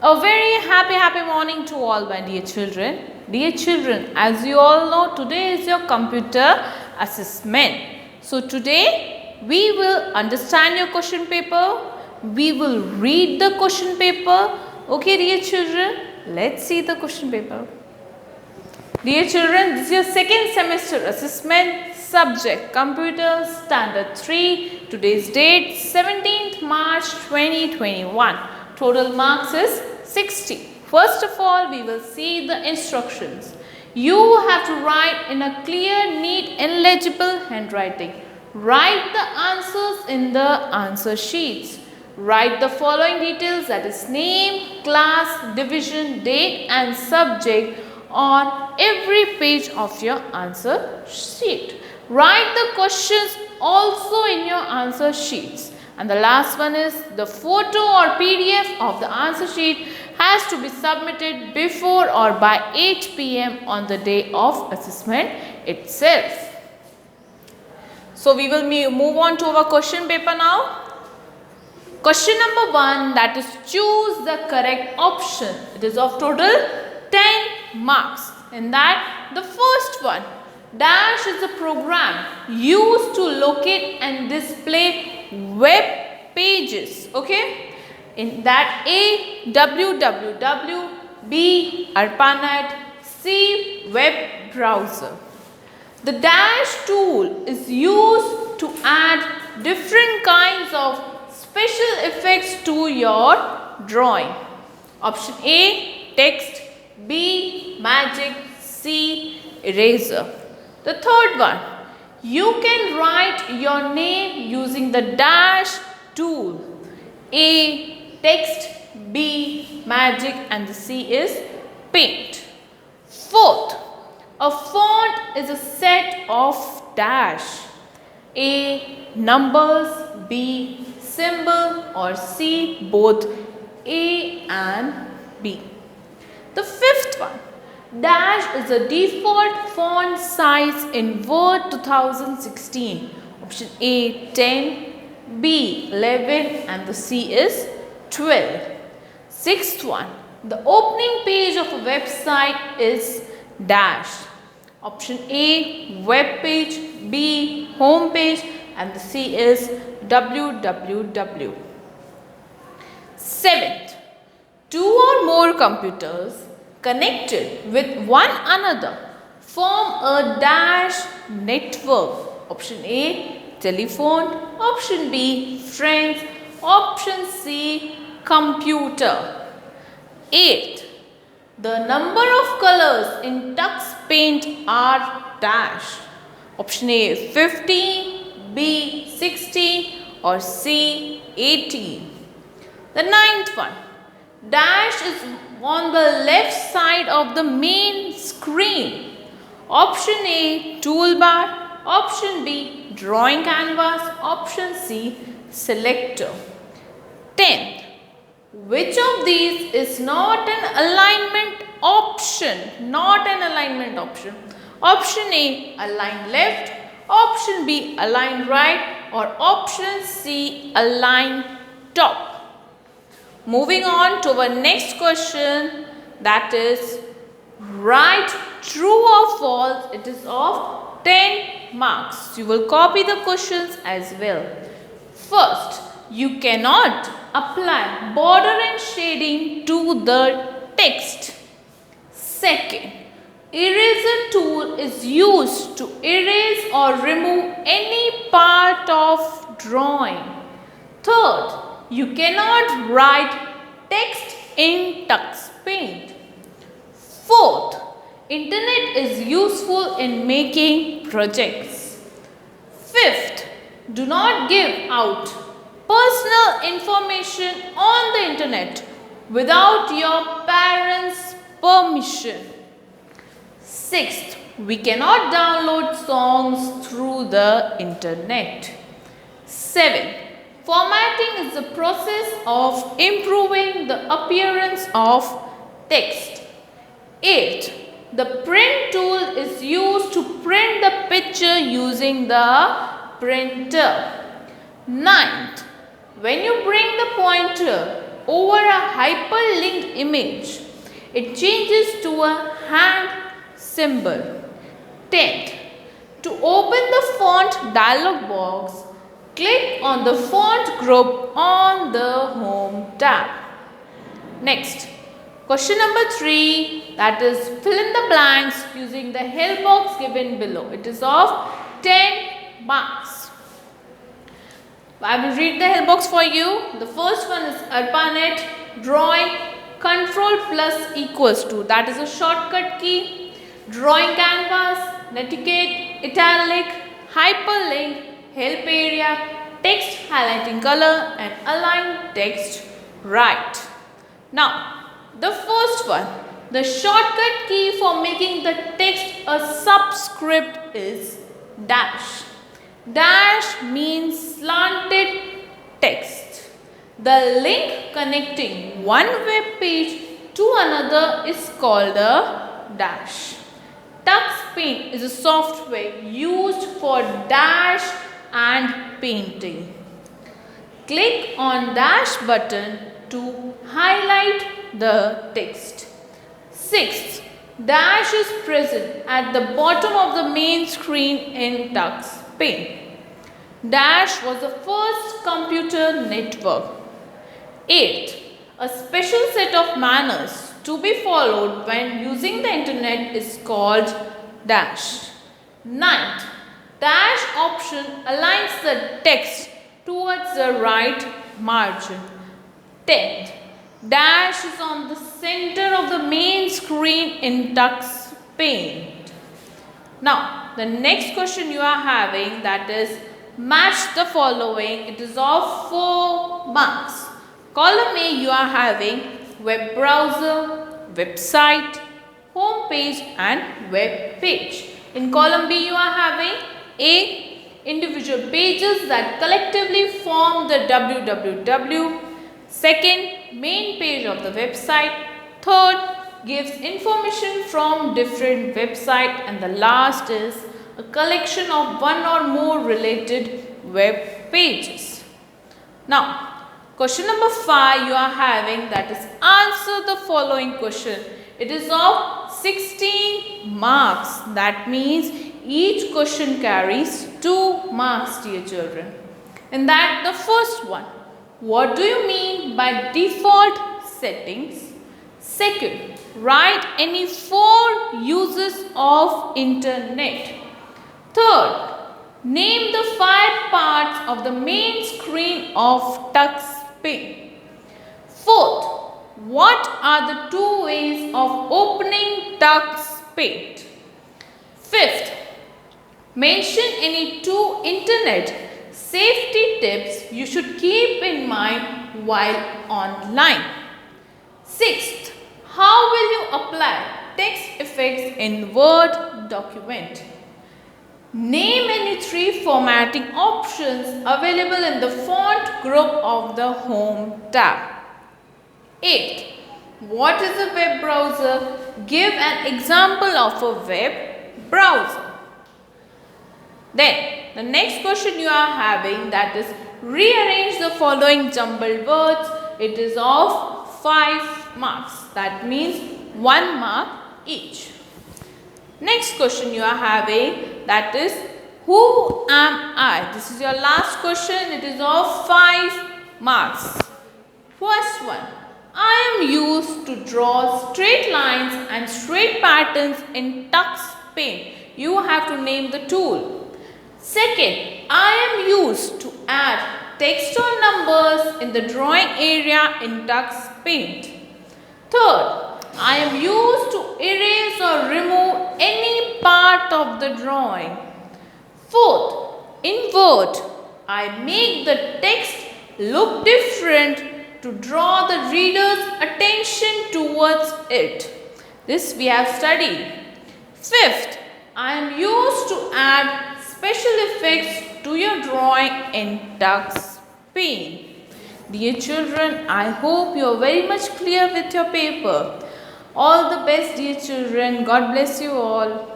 A very happy morning to all my dear children. Dear children, as you all know, today is your computer assessment. So today we will understand your question paper. We will read the question paper. Okay dear children, let's see the question paper. Dear children, this is your second semester assessment, subject Computer Standard 3. Today's date 17th March 2021. Total marks is 60. First of all, we will see the instructions. You have to write in a clear, neat and legible handwriting. Write the answers in the answer sheets. Write the following details, that is name, class, division, date and subject on every page of your answer sheet. Write the questions also in your answer sheets. And the last one is the photo or PDF of the answer sheet has to be submitted before or by 8 p.m. on the day of assessment itself. So we will move on to our question paper now. Question number 1, that is choose the correct option. It is of total 10 marks. In that, the first one, dash is a program used to locate and display web pages. Okay, in that A, www, B, ARPANET, C, web browser. The dash tool is used to add different kinds of special effects to your drawing. Option A, text, B, magic, C, eraser. The third one, you can write your name using the dash tool. A, text, B, magic and the C is paint. Fourth, a font is a set of dash. A, numbers, B, symbol or C, both A and B. The fifth one, dash is a default font size in Word 2016. Option A, 10, B, 11 and the C is 12. Sixth one, the opening page of a website is dash. Option A, web page, B, home page and the C is www. Seventh, two or more computers connected with one another form a dash network. Option A, telephone. Option B, friends. Option C, computer. 8. The number of colors in Tux Paint are dash. Option A, 50, B, 60 or C, 80. The ninth one, dash is on the left side of the main screen. Option A, toolbar. Option B, drawing canvas. Option C, selector. 10th, which of these is not an alignment option? Not an alignment option. Option A, align left. Option B, align right. Or option C, align top. Moving on to our next question, that is write true or false. It is of 10 marks. You will copy the questions as well. First, you cannot apply border and shading to the text. Second, eraser tool is used to erase or remove any part of drawing. Third, you cannot write text in Tux Paint. Fourth, internet is useful in making projects. Fifth, do not give out personal information on the internet without your parents' permission. Sixth, we cannot download songs through the internet. 7. Formatting is the process of improving the appearance of text. 8. The print tool is used to print the picture using the printer. 9th, when you bring the pointer over a hyperlinked image. It changes to a hand symbol. 10th, to open the font dialog box, click on the font group on the Home tab. Next, question number 3, that is fill in the blanks using the help box given below. It is of 10 marks. I will read the help box for you. The first one is ARPANET drawing control plus equals to, that is a shortcut key. Drawing canvas, Netiquette, italic, hyperlink, help area, text highlighting color and align text right. Now, the first one, the shortcut key for making the text a subscript is dash. Dash means slanted text. The link connecting one web page to another is called a dash. TuxPaint is a software used for dash and painting. Click on dash button to highlight the text. 6th, dash is present at the bottom of the main screen in TuxPaint. Dash was the first computer network. 8th, a special set of manners to be followed when using the internet is called dash. 9th, dash option aligns the text towards the right margin. 10th, dash is on the center of the main screen in TuxPaint. Now, the next question you are having, that is match the following. It is of 4 marks. Column A you are having web browser, website, home page and web page. In column B you are having A, individual pages that collectively form the www. Second, main page of the website. Third, gives information from different websites. And the last is a collection of one or more related web pages. Now, question number 5 you are having, that is answer the following question. It is of 16 marks. That means each question carries 2 marks, dear children. And that the first one, what do you mean by default settings? Second, write any 4 uses of internet. Third, name the 5 parts of the main screen of TuxPaint. Fourth, what are the 2 ways of opening TuxPaint? Fifth, mention any 2 internet safety tips you should keep in mind while online. Sixth, how will you apply text effects in Word document? Name any 3 formatting options available in the font group of the Home tab. 8. What is a web browser? Give an example of a web browser. Then, the next question you are having, that is rearrange the following jumbled words. It is of 5 marks. That means 1 mark each. Next question you are having, that is who am I? This is your last question. It is of 5 marks. First one, I am used to draw straight lines and straight patterns in TuxPaint. You have to name the tool. Second, I am used to add text or numbers in the drawing area in TuxPaint. Third, I am used to erase or remove any part of the drawing. Fourth, in Word, I make the text look different to draw the reader's attention towards it. This we have studied. Fifth, I am used to add special effects to your drawing in TuxPaint. Dear children, I hope you are very much clear with your paper. All the best, dear children. God bless you all.